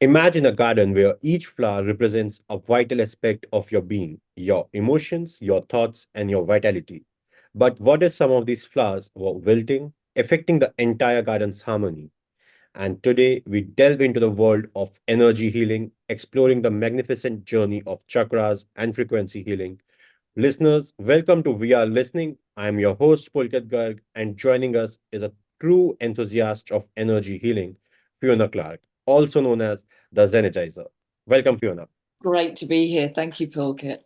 Imagine a garden where each flower represents a vital aspect of your being, your emotions, your thoughts, and your vitality. But what if some of these flowers were wilting, affecting the entire garden's harmony? And today we delve into the world of energy healing, exploring the magnificent journey of chakras and frequency healing. Listeners, welcome to We Are Listening. I am your host, Pulkit Garg, and joining us is a true enthusiast of energy healing, Fiona Clark, also known as the Zenergizer. Welcome, Fiona. Great to be here. Thank you, Pulkit.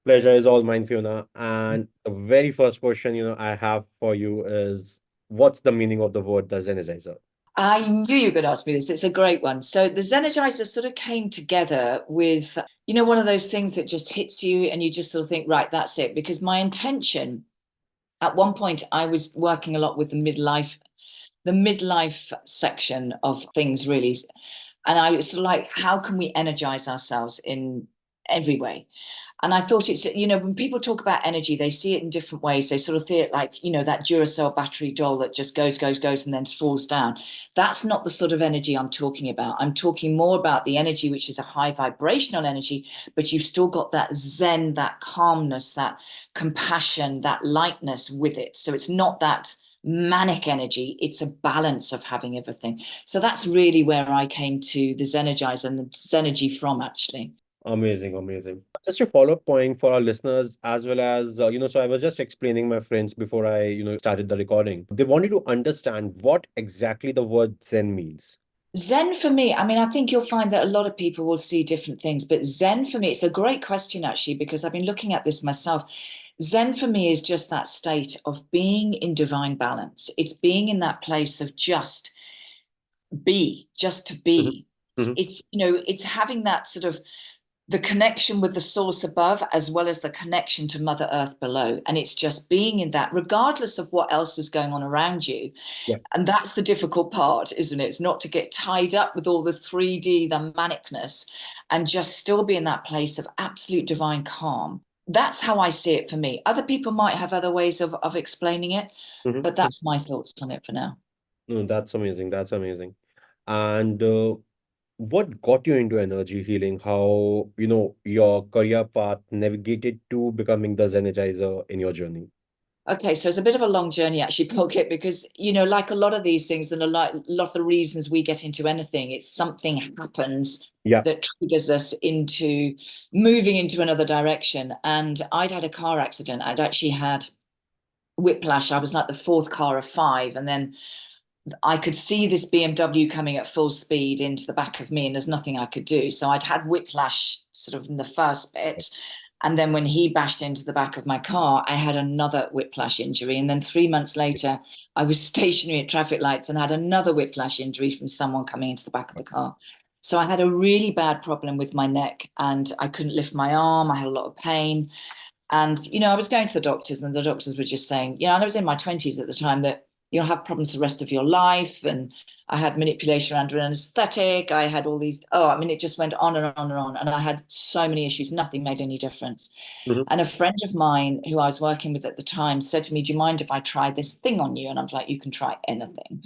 Pleasure is all mine, Fiona. And the very first question, I have for you is, what's the meaning of the word the Zenergizer? I knew you were going to ask me this. It's a great one. So the Zenergizer sort of came together with, one of those things that just hits you and you just sort of think, right, that's it. Because my intention at one point, I was working a lot with the midlife section of things, really. And I was sort of like, how can we energize ourselves in every way? And I thought when people talk about energy, they see it in different ways. They sort of see it like, that Duracell battery doll that just goes, goes, goes, and then falls down. That's not the sort of energy I'm talking about. I'm talking more about the energy, which is a high vibrational energy, but you've still got that zen, that calmness, that compassion, that lightness with it. So it's not that manic energy, it's a balance of having everything. So that's really where I came to the Zenergize and the Zenergy from, actually. Amazing, amazing. Just a follow-up point for our listeners, as well as, so I was just explaining my friends before I, started the recording. They wanted to understand what exactly the word Zen means. Zen for me, I mean, I think you'll find that a lot of people will see different things, but Zen for me, it's a great question actually, because I've been looking at this myself. Zen for me is just that state of being in divine balance. It's being in that place of just to Mhm, be. mhm. It's having that sort of the connection with the source above as well as the connection to Mother Earth below. And it's just being in that, regardless of what else is going on around you. Yeah. And that's the difficult part, isn't it? It's not to get tied up with all the 3D, the manicness, and just still be in that place of absolute divine calm. That's how I see it for me. Other people might have other ways of explaining it, Mhm. but that's my thoughts on it for now. No, that's amazing. That's amazing. And what got you into energy healing? How, your career path navigated to becoming the Zenergizer in your journey? Okay, so it's a bit of a long journey actually, Pulkit, because like a lot of these things and a lot of the reasons we get into anything, it's something happens Yeah. that triggers us into moving into another direction. And I'd had a car accident. I'd actually had whiplash. I was like the fourth car of five, and then I could see this BMW coming at full speed into the back of me, and there's nothing I could do. So I'd had whiplash sort of in the first bit. And then when he bashed into the back of my car, I had another whiplash injury. And then 3 months later, I was stationary at traffic lights and had another whiplash injury from someone coming into the back of the car. So I had a really bad problem with my neck and I couldn't lift my arm. I had a lot of pain. And, I was going to the doctors and the doctors were just saying, and I was in my 20s at the time, that you'll have problems the rest of your life. And I had manipulation under anesthetic. I had all these, I mean, it just went on and on and on. And I had so many issues. Nothing made any difference. Mhm, And a friend of mine who I was working with at the time said to me, do you mind if I try this thing on you? And I was like, you can try anything.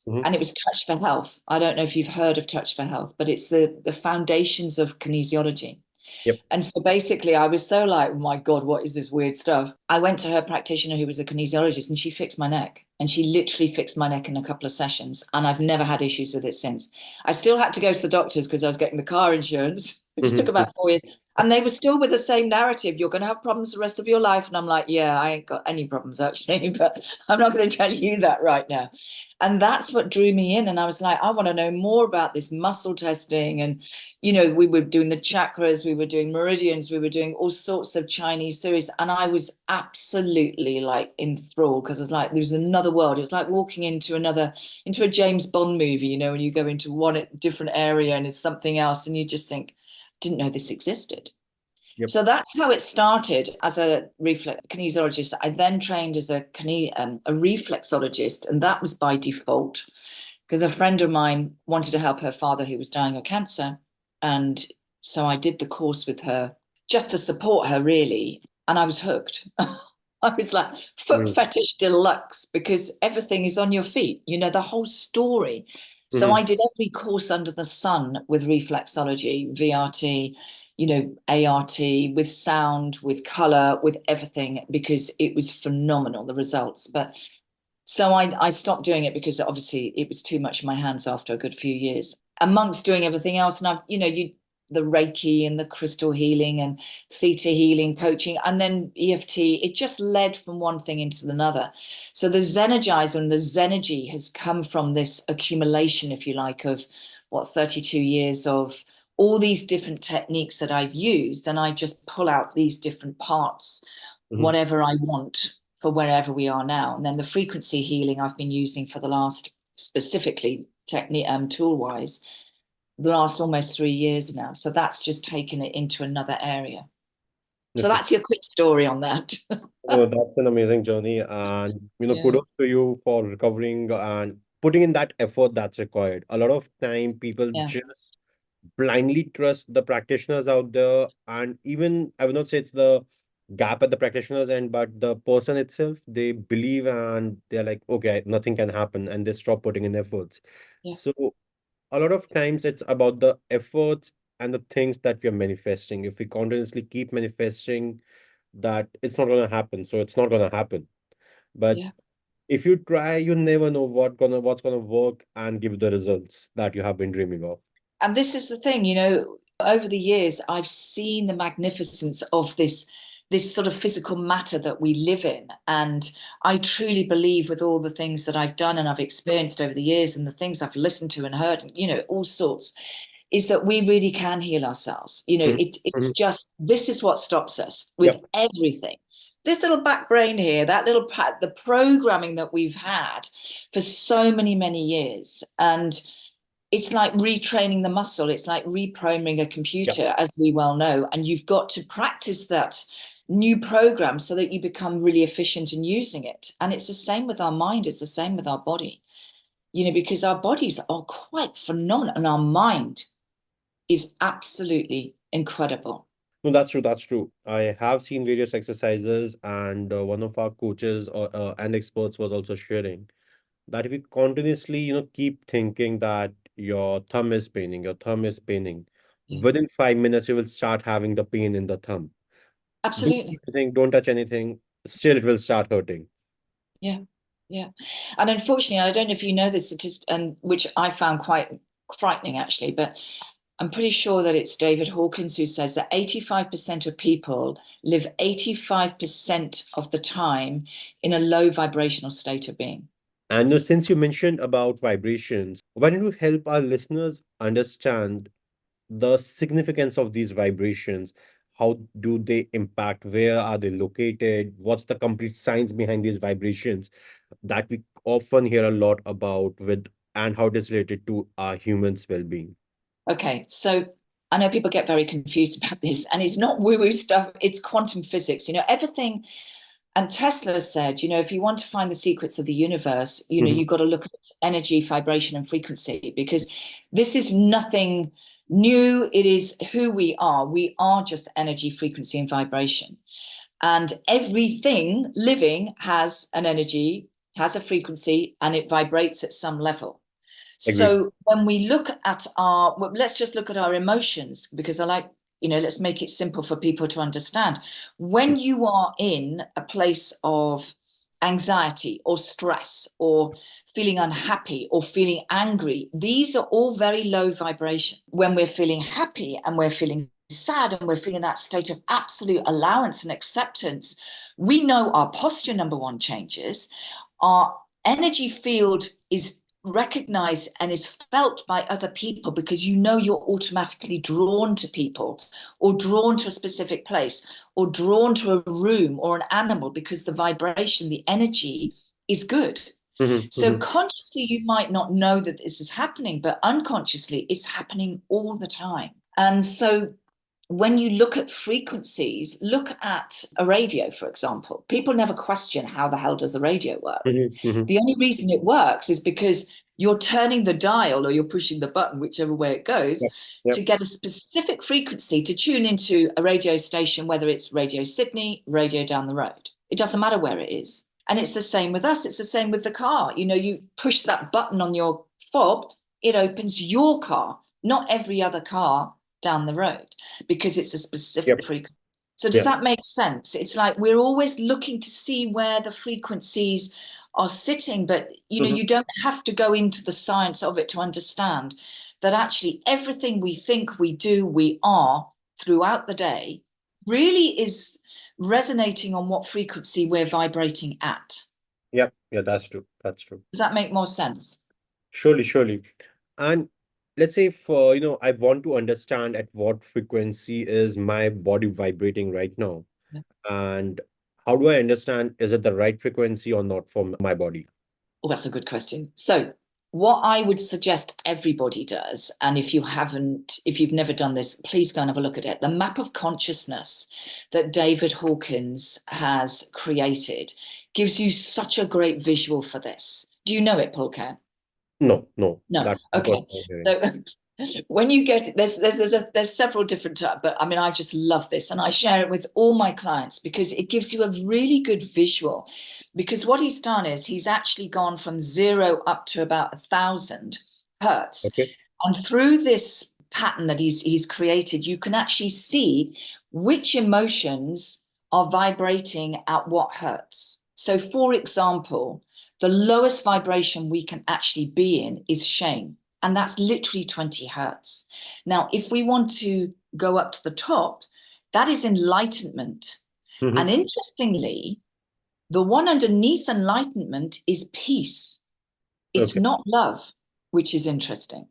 mhm. And it was Touch for Health. I don't know if you've heard of Touch for Health, but it's the foundations of kinesiology. Yep. And so basically, I was so like, oh my God, what is this weird stuff? I went to her practitioner who was a kinesiologist and she fixed my neck. And she literally fixed my neck in a couple of sessions. And I've never had issues with it since. I still had to go to the doctors because I was getting the car insurance, which took Mhm, about 4 years. And they were still with the same narrative. You're going to have problems the rest of your life. And I'm like, yeah, I ain't got any problems actually, but I'm not going to tell you that right now. And that's what drew me in. And I was like, I want to know more about this muscle testing. And, we were doing the chakras, we were doing meridians, we were doing all sorts of Chinese series. And I was absolutely like enthralled because I was like, there was another world. It was like walking into a James Bond movie, when you go into one different area and it's something else. And you just think, didn't know this existed. Yep. So that's how it started as a reflex kinesiologist. I then trained as a reflexologist, and that was by default because a friend of mine wanted to help her father who was dying of cancer. And so I did the course with her just to support her, really. And I was hooked. I was like, foot Mm. fetish deluxe, because everything is on your feet, the whole story. So I did every course under the sun with reflexology, VRT, ART, with sound, with color, with everything, because it was phenomenal, the results. But so I stopped doing it because obviously it was too much in my hands after a good few years, amongst doing everything else. And the Reiki and the crystal healing and theta healing coaching, and then EFT, it just led from one thing into another. So the Zenergizer and the Zenergy has come from this accumulation, if you like, of 32 years of all these different techniques that I've used. And I just pull out these different parts, Hmm. whatever I want for wherever we are now. And then the frequency healing I've been using for the last, specifically technique tool wise, the last almost 3 years now. So that's just taken it into another area. So Okay. that's your quick story on that. Oh, that's an amazing journey. And, Yeah, kudos to you for recovering and putting in that effort that's required. A lot of time, people yeah, just blindly trust the practitioners out there. And even, I would not say it's the gap at the practitioner's end, but the person itself, they believe and they're like, okay, nothing can happen. And they stop putting in efforts. yeah. So, a lot of times it's about the efforts and the things that we are manifesting. If we continuously keep manifesting, that it's not going to happen, so it's not going to happen. But Yeah. if you try, you never know what's gonna work and give the results that you have been dreaming of. And this is the thing, over the years, I've seen the magnificence of this sort of physical matter that we live in. And I truly believe, with all the things that I've done and I've experienced over the years and the things I've listened to and heard, all sorts, is that we really can heal ourselves. Mhm, It's mhm. just, this is what stops us with Yep. everything. This little back brain here, that little the programming that we've had for so many, many years. And it's like retraining the muscle. It's like reprogramming a Yep. computer, as we well know. And you've got to practice that new program so that you become really efficient in using it. And it's the same with our mind. It's the same with our body, because our bodies are quite phenomenal and our mind is absolutely incredible. No, that's true. That's true. I have seen various exercises, and one of our coaches and experts was also sharing that if you continuously, keep thinking that your thumb is paining, Yeah, within 5 minutes you will start having the pain in the thumb. Do absolutely. anything, don't touch anything, still it will start hurting. Yeah, yeah. And unfortunately, I don't know if you know this statistic, and which I found quite frightening actually, but I'm pretty sure that it's David Hawkins who says that 85% of people live 85% of the time in a low vibrational state of being. And since you mentioned about vibrations, why don't you help our listeners understand the significance of these vibrations? How do they impact? Where are they located? What's the complete science behind these vibrations that we often hear a lot about with, and how it is related to our humans' well-being? Okay, so I know people get very confused about this, and it's not woo-woo stuff, it's quantum physics. Everything. And Tesla said, if you want to find the secrets of the universe, Mhm. you've got to look at energy, vibration, and frequency, because this is nothing new. It is who we are. We are just energy, frequency, and vibration. And everything living has an energy, has a frequency, and it vibrates at some level. Agreed. So when we look at well, let's just look at our emotions, because I like, let's make it simple for people to understand. When you are in a place of anxiety or stress or feeling unhappy or feeling angry, these are all very low vibration. When we're feeling happy and we're feeling sad and we're feeling that state of absolute allowance and acceptance, we know our posture, number one, changes. Our energy field is recognized and is felt by other people, because you're automatically drawn to people or drawn to a specific place or drawn to a room or an animal, because the vibration, the energy is good. Mhm, So mhm, consciously you might not know that this is happening, but unconsciously it's happening all the time. And so when you look at frequencies, look at a radio, for example. People never question, how the hell does a radio work? mhm, mhm. The only reason it works is because you're turning the dial or you're pushing the button, whichever way it goes, Yep, yep. to get a specific frequency to tune into a radio station, whether it's Radio Sydney, radio down the road. It doesn't matter where it is. And it's the same with us. It's the same with the car. You push that button on your fob it opens your car, not every other car down the road, because it's a specific Yep. frequency. So does Yeah. that make sense? It's like we're always looking to see where the frequencies are sitting, but Mhm. you don't have to go into the science of it to understand that actually everything we think, we do, we are throughout the day really is resonating on what frequency we're vibrating at. Yep. Yeah, that's true. That's true. Does that make more sense? Surely, surely. And let's say for, I want to understand at what frequency is my body vibrating right now. And how do I understand, is it the right frequency or not for my body? Oh, that's a good question. So, what I would suggest everybody does, and if you've never done this, please go and have a look at it. The map of consciousness that David Hawkins has created gives you such a great visual for this. Do you know it, Pulkit? No, no, No. that's the first Okay. time hearing. So when you get there's several different but I mean I just love this and I share it with all my clients because it gives you a really good visual, because what he's done is he's actually gone from 0 up to about 1,000 hertz, Okay. and through this pattern that he's created you can actually see which emotions are vibrating at what hertz. So for example, the lowest vibration we can actually be in is shame. And that's literally 20 hertz. Now, if we want to go up to the top, that is enlightenment. Hmm. And interestingly, the one underneath enlightenment is peace. It's Okay. not love, which is interesting.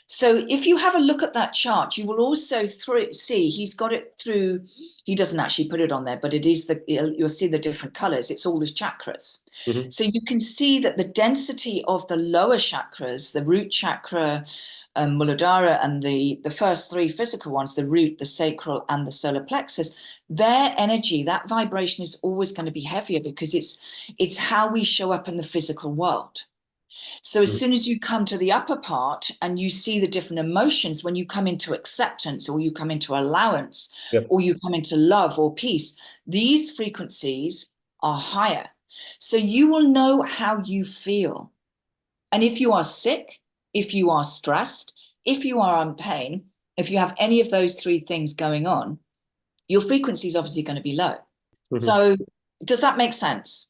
So if you have a look at that chart, you will also see he's got it through. He doesn't actually put it on there, but it is you'll see the different colors. It's all the chakras. Hmm. So you can see that the density of the lower chakras, the root chakra, Muladhara, and the first three physical ones, the root, the sacral, and the solar plexus, their energy, that vibration is always going to be heavier because it's how we show up in the physical world. So as Hmm. soon as you come to the upper part and you see the different emotions, when you come into acceptance or you come into allowance Yep. or you come into love or peace, these frequencies are higher. So you will know how you feel. And if you are sick, if you are stressed, if you are in pain, if you have any of those three things going on, your frequency is obviously going to be low. Hmm. So does that make sense?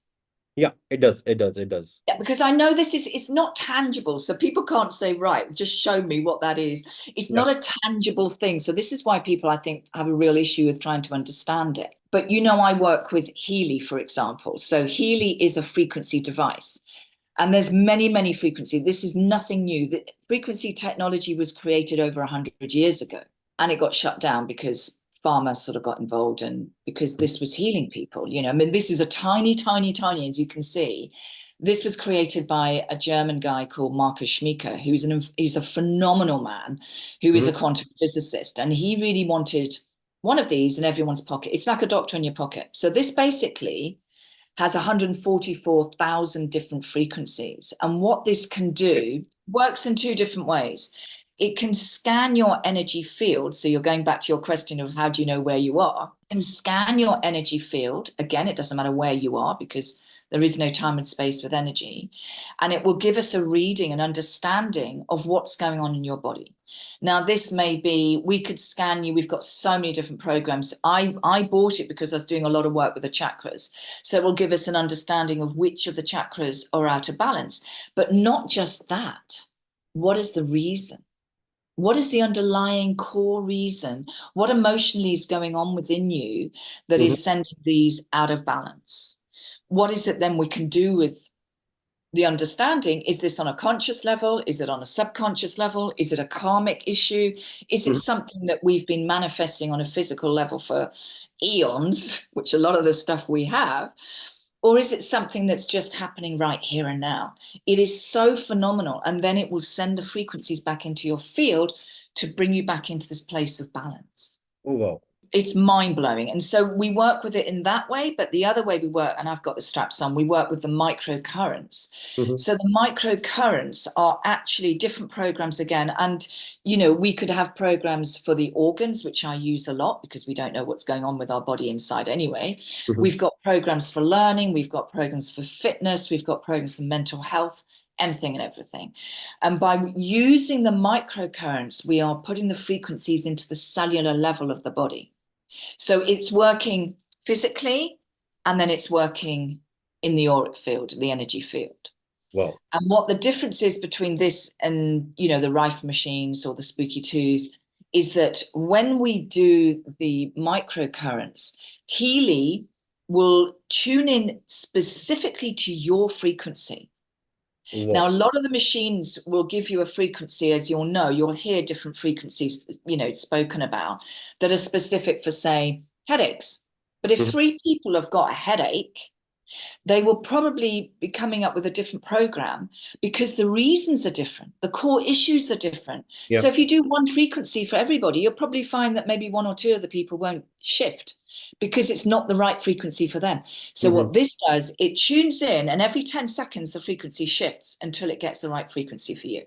Yeah, it does. It does. It does. Yeah, because I know it's not tangible. So people can't say, right, just show me what that is. It's Yeah. not a tangible thing. So this is why people, I think, have a real issue with trying to understand it. But I work with Healy, for example. So Healy is a frequency device. And there's many, many frequencies. This is nothing new. The frequency technology was created over 100 years ago. And it got shut down because pharma sort of got involved and because this was healing people. I mean, this is a tiny, tiny, tiny, as you can see. This was created by a German guy called Markus Schmieke, he's a phenomenal man who is a Hmm. quantum physicist. And he really wanted one of these in everyone's pocket. It's like a doctor in your pocket. So this basically has 144,000 different frequencies. And what this can do works in two different ways. It can scan your energy field. So you're going back to your question of how do you know where you are? It can scan your energy field. Again, it doesn't matter where you are because there is no time and space with energy. And it will give us a reading, an understanding of what's going on in your body. Now, this may be, we could scan you. We've got so many different programs. I bought it because I was doing a lot of work with the chakras. So it will give us an understanding of which of the chakras are out of balance. But not just that. What is the reason? What is the underlying core reason? What emotionally is going on within you that Hmm. is sending these out of balance? What is it then we can do with the understanding? Is this on a conscious level? Is it on a subconscious level? Is it a karmic issue? Is it Hmm. something that we've been manifesting on a physical level for eons, which a lot of the stuff we have? Or is it something that's just happening right here and now? It is so phenomenal. And then it will send the frequencies back into your field to bring you back into this place of balance. Oh, wow. It's mind blowing. And so we work with it in that way. But the other way we work, and I've got the straps on, we work with the microcurrents. Hmm. So the microcurrents are actually different programs again. And, we could have programs for the organs, which I use a lot because we don't know what's going on with our body inside anyway. Hmm. We've got programs for learning. We've got programs for fitness. We've got programs for mental health, anything and everything. And by using the microcurrents, we are putting the frequencies into the cellular level of the body. So it's working physically, and then it's working in the auric field, the energy field. Wow. And what the difference is between this and, you know, the Rife machines or the Spooky Twos is that when we do the microcurrents, Healy will tune in specifically to your frequency. Now, Wow. a lot of the machines will give you a frequency, as you'll know, you'll hear different frequencies, you know, spoken about that are specific for, say, headaches. But if Mhm. 3 people have got a headache, they will probably be coming up with a different program because the reasons are different. The core issues are different. Yeah. So if you do one frequency for everybody, you'll probably find that maybe 1 or 2 of the people won't shift because it's not the right frequency for them. So what this does, it tunes in, and every 10 seconds, the frequency shifts until it gets the right frequency for you.